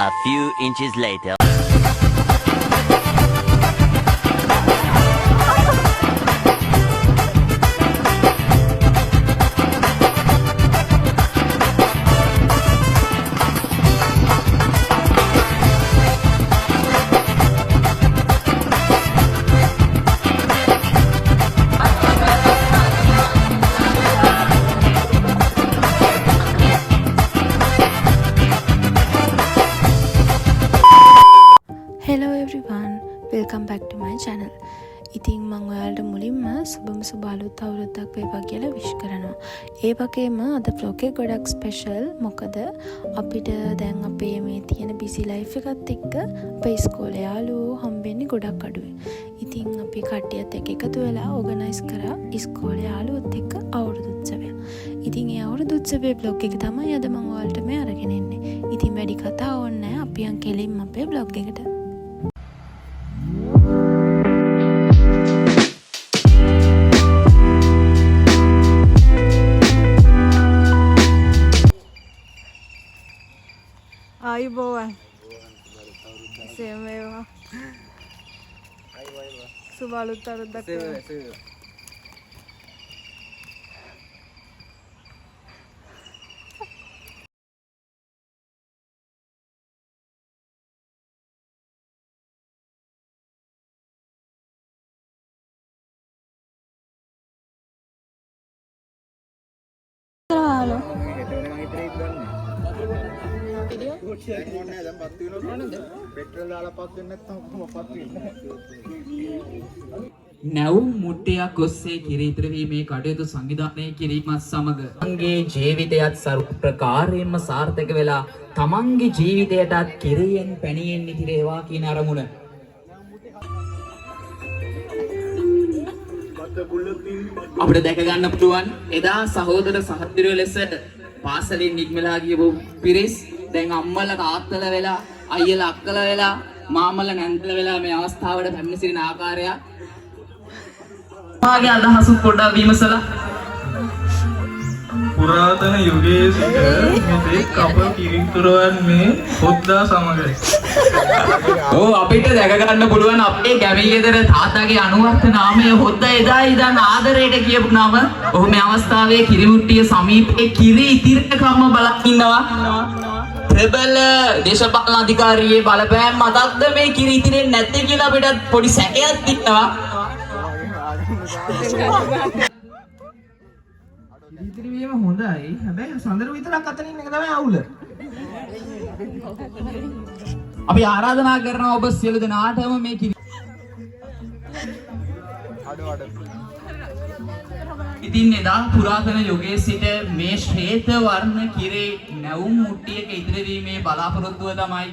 A few inches later. Hello everyone, welcome back to my channel. ඉතින් මම ඔයාලට මුලින්ම සුබ අලුත් අවුරුද්දක් වේවා කියලා විශ් කරනවා. ඒ වගේම අද vlog එක ගොඩක් ස්පෙෂල්. මොකද අපිට දැන් අපේ මේ තියෙන busy life එකත් එක්ක අපේ ඉස්කෝලේ යාළුවෝ හම්බෙන්නේ ගොඩක් අඩුයි. ඉතින් අපි කට්ටියත් එක්ක එකතු වෙලා organize කරා ඉස්කෝලේ යාළුවොත් එක්ක අවුරුදු උත්සවය. ඉතින් ඒ අවුරුදු උත්සවයේ vlog එක තමයි අද මම ඔයාලට මේ අරගෙන එන්නේ. ඉතින් වැඩි කතා ඕනේ නැහැ. අපි යන් කෙලින්ම අපේ vlog එකට. ආයුබෝවන් සේම වේවා සුබ අලුත් අවුරුද්දක් වේවා නැවුම් මුට්ටියක් ඔස්සේ කිරීතර වීමේ කටයුතු සංවිධානය කිරීමත් සමග තමන්ගේ ජීවිතයත් සර්ව ප්‍රකාරයෙන්ම සාර්ථක වෙලා තමන්ගේ ජීවිතයටත් කිරියෙන් පැණියෙන් ඉතිරේවා කියන අරමුණ. අපිට දැක ගන්න පුළුවන් එදා සහෝදර සහෝදරියෝ ලෙස පාසලෙන් නික්මලා ගියපු පිරිස් දැන් අම්මලා තාත්තලා වෙලා අයියලා අක්කලා වෙලා මාමලා නැන්දලා වෙලා මේ අවස්ථාවට පැමිණ සිටින ආකාරය මාගේ අදහස පොඩ්ඩක් විමසලා පුරාතන යුගයේ සිට මෙතෙක් අප කිරිතුරවන්නේ හොද්දා සමගයි. ඔව් අපිට දැක ගන්න පුළුවන් අපේ ගැමී ගෙදර තාත්තාගේ අනුවර්ත නාමය හොද්දා එදා ඉඳන් ආදරයට කියපු නම. ඔහු මේ අවස්ථාවේ කිරිමුට්ටිය සමීපයේ කිරි ඉතිරකම්ම බලන් ඉන්නවා. ප්‍රබල දේශපාලන අධිකාරියේ බලපෑම් මතක්ද මේ කිරි ඉතිරෙන්නේ නැත්තේ කියලා අපිට පොඩි සැකයක් තියෙනවා. ඉතිරි වීම හොඳයි. හැබැයි සඳරු විතරක් අතන ඉන්න එක තමයි අවුල. අපි ආරාධනා කරනවා ඔබ සියලු දෙනාටම මේ කිරි ඉතින් එදා පුරාතන යුගයේ සිට මේ ශ්වේත වර්ණ කිරේ නැවුම් මුට්ටියක ඉදිරිවීමේ බලාපොරොත්තුව තමයි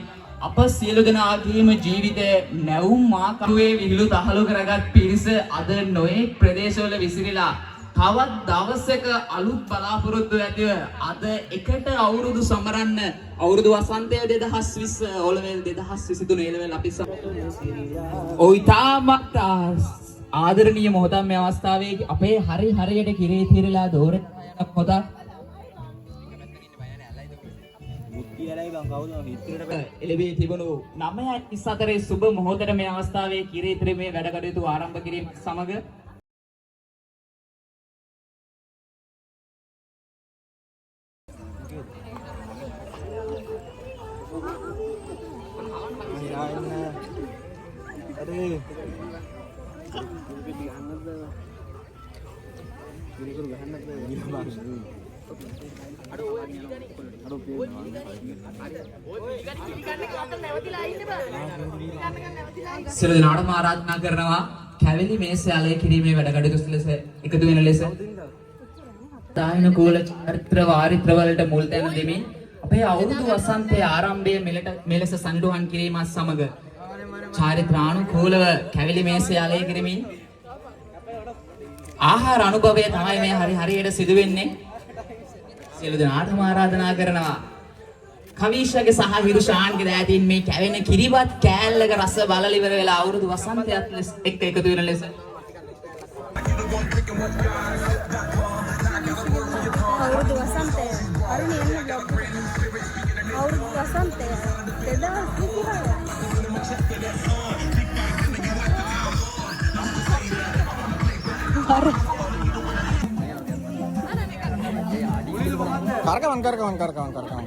අප සියලු දෙනාගේම ජීවිතය නැවුම් මාකරුවේ විහිළු තහළු කරගත් පිරිස අද නොයෙක් ප්‍රදේශවල විසිරීලා තවත් දවසක අලුත් බලාපොරොත්තු ඇතිව අද එකට අවුරුදු සමරන්න අවුරුදු වසන්තය 2020 ඔලෙවල් 2023 එලෙවල් අපි තාමත් ආදරණීය මොහොතක් මේ අවස්ථාවේ අපේ හරියට කිරේ తీරලා දෝරන මොහොත එළඹී තිබුණු 9:24 සුබ මොහොතේ මේ අවස්ථාවේ කිරේ తీරීමේ වැඩ කටයුතු ආරම්භ කිරීම සමග සියලු දෙනාටම ආරාධනා කරනවා කැවිලි මේසේ අලය කිරීමේ වැඩ කටයුතු ලෙස එකතු වෙන ලෙස දායන කෝල චාරිත්‍ර වාරිත්‍ර වලට මුල් තැන දෙමින් අපේ අවුරුදු වසන්තයේ ආරම්භයේ මෙලෙස සම්ඩුහන් කිරීමත් සමග චාරිත්‍රානුකූලව කැවිලි මේසේ අලය කිරීමෙන් ආහාර අනුභවය තමයි මේ හරියට සිදු වෙන්නේ. සියලු දෙනාටම ආරාධනා කරනවා කවිෂගේ සහ හිරුෂාන්ගේ දෑතින් මේ කැවෙන කිරිවත් කෑල්ලක රස බලල ඉවර වෙලා අවුරුදු වසන්තයත් එක්ක එකතු වෙන ලෙස අවුරුදු වසන්තය අරුණ එන්න බ්ලොග් අවුරුදු වසන්තය 2026. Karkawan.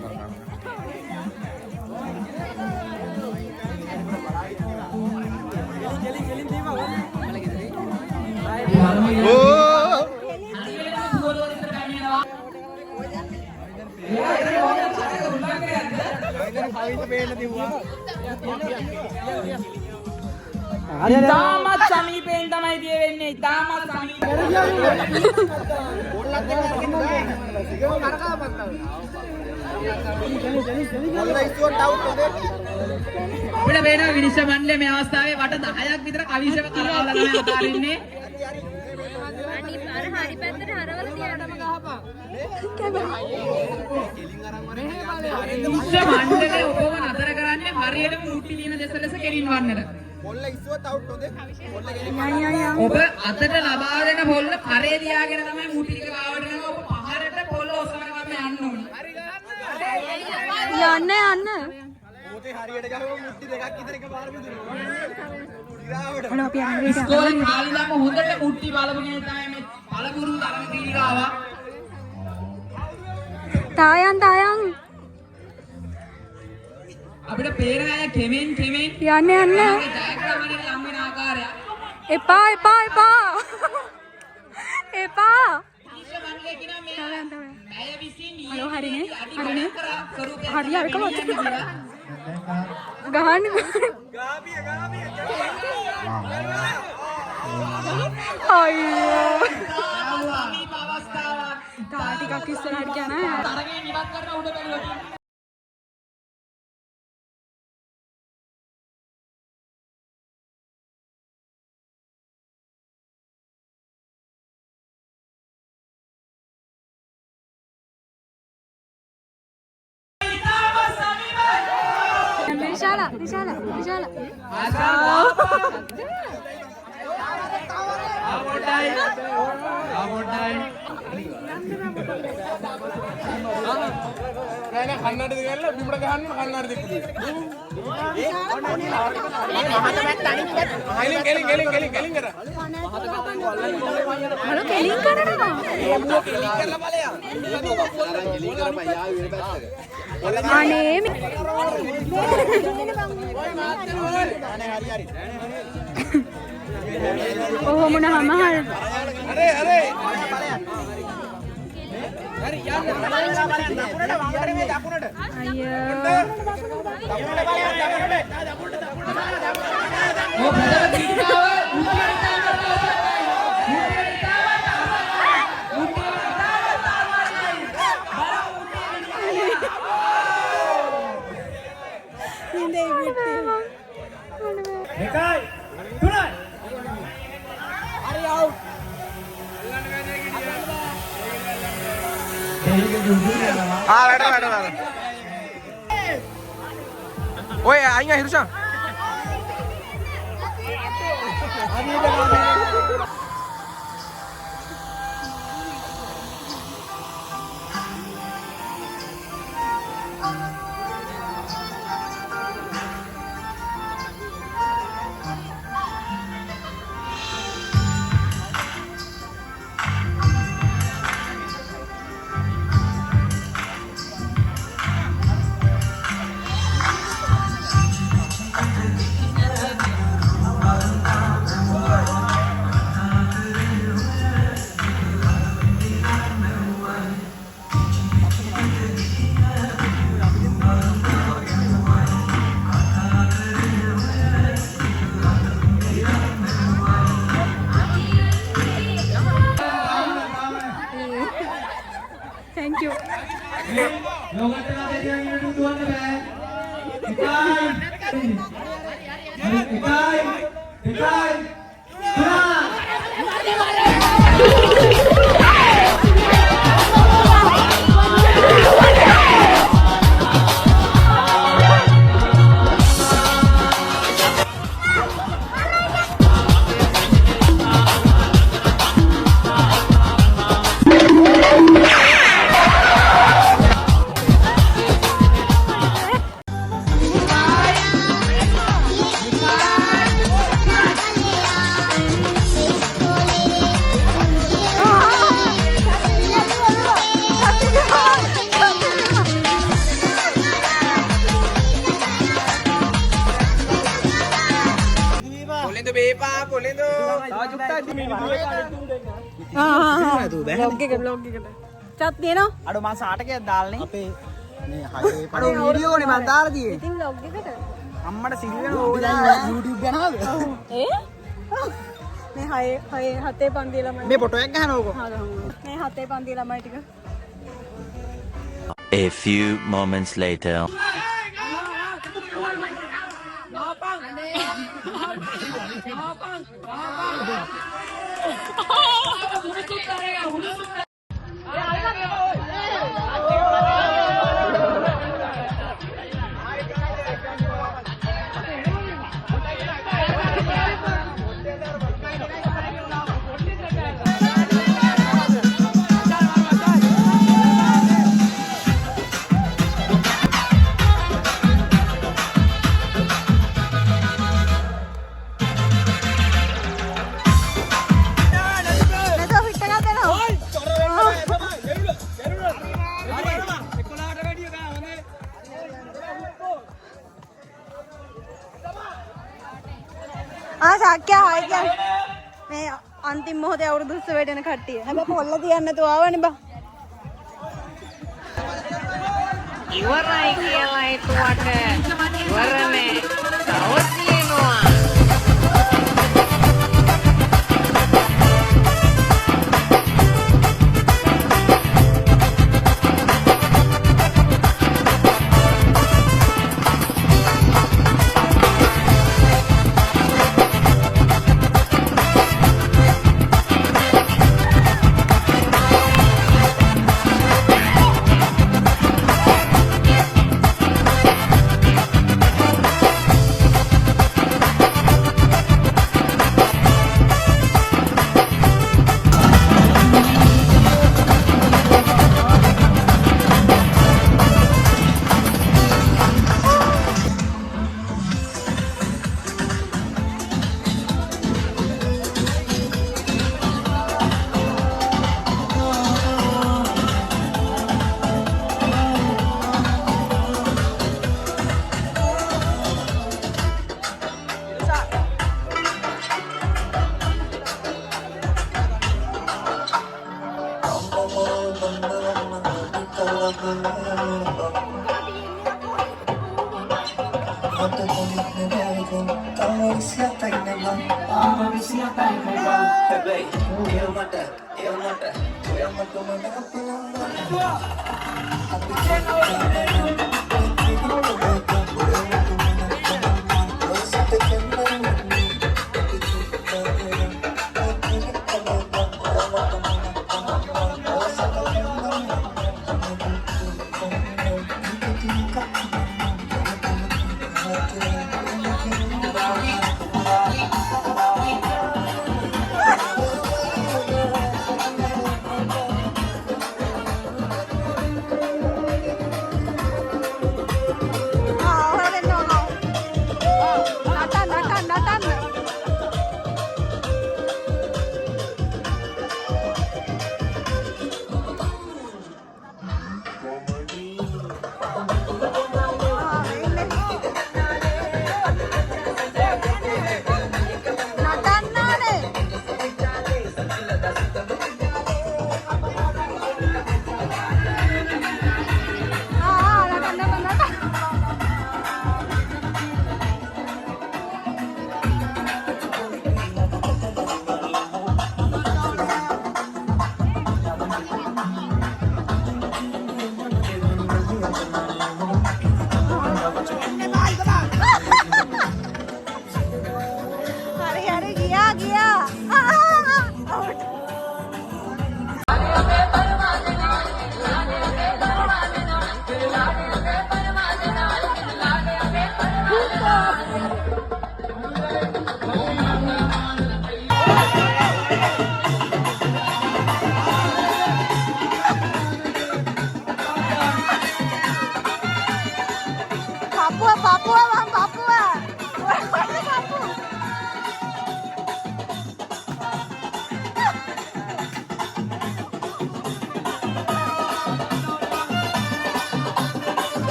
තාමත් සමීපයෙන් තමයි දිය වෙන්නේ. තාමත් අපිට වෙන විනිශ්චය මණ්ඩලය මේ අවස්ථාවේ වට 10ක් විතර කවිශක කරවලා තමයි අතාරින්නේ. අනිත් අර හරි පැත්තට හරවලා තියාගන්න ගහපන්. විනිශ්චය මණ්ඩලය ඔබව නතර කරන්නේ හරියටම මුට්ටි ලියන දෙස ලෙස කෙලින්වන්නට. ඔබ අතට ලබා දෙන පොල්ල කරේ තියාගෙන තමයි මුටි ටික ගාවට යනවා. ඔබ පහරට පොල්ල ඔසවන ගමන් යන්න ඕනේ. යන්න. ඉස්කෝලේ කාලේ ළම හොඳට මුට්ටි බලපු කෙනෙක් තමයි මේ පළපුරු තරම තීරිකාවා. තායන් අපිට පේන අය කෙමෙන් යන්න. ජයග්‍රහණයට ලම් වෙන ආකාරය. එපා. විනිශ්චය මණ්ඩලය කියනවා මේ ඇය විසින් හරිනේ. හරියට ගහන්න. අයියෝ. සමීප අවස්ථාවක්. තා ටිකක් ඉස්සරහට යන. තරගේ ඉවත් කරන උඩ බැලුවා. විශාල. Oh, muna mahal. Oi, ayo Hirusan. Thank you. Blog එකට චත් දෙනවා අඩු මං සාටකයක් දාල්නේ අපේ මේ හදේ අඩු වීඩියෝනේ මං දාලා තියෙන්නේ ඉතින් බ්ලොග් එකට අම්මට සිල්වෙන YouTube යනවාද මේ හතේ පන්ති ළමයි මේ ෆොටෝ එකක් ගහනවකෝ මේ හතේ පන්ති ළමයි ටික A few moments later. Shakya hi කියන්නේ මේ අන්තිම මොහොතේ අවුරුදු 20 වෙන කට්ටිය. හැබැයි පොල්ල තියන්න නැතුව ආවනේ බා. ඉවරයි කියලා හිතුවට ඉවරනේ. තව තියෙනවා.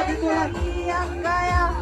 අක්කයා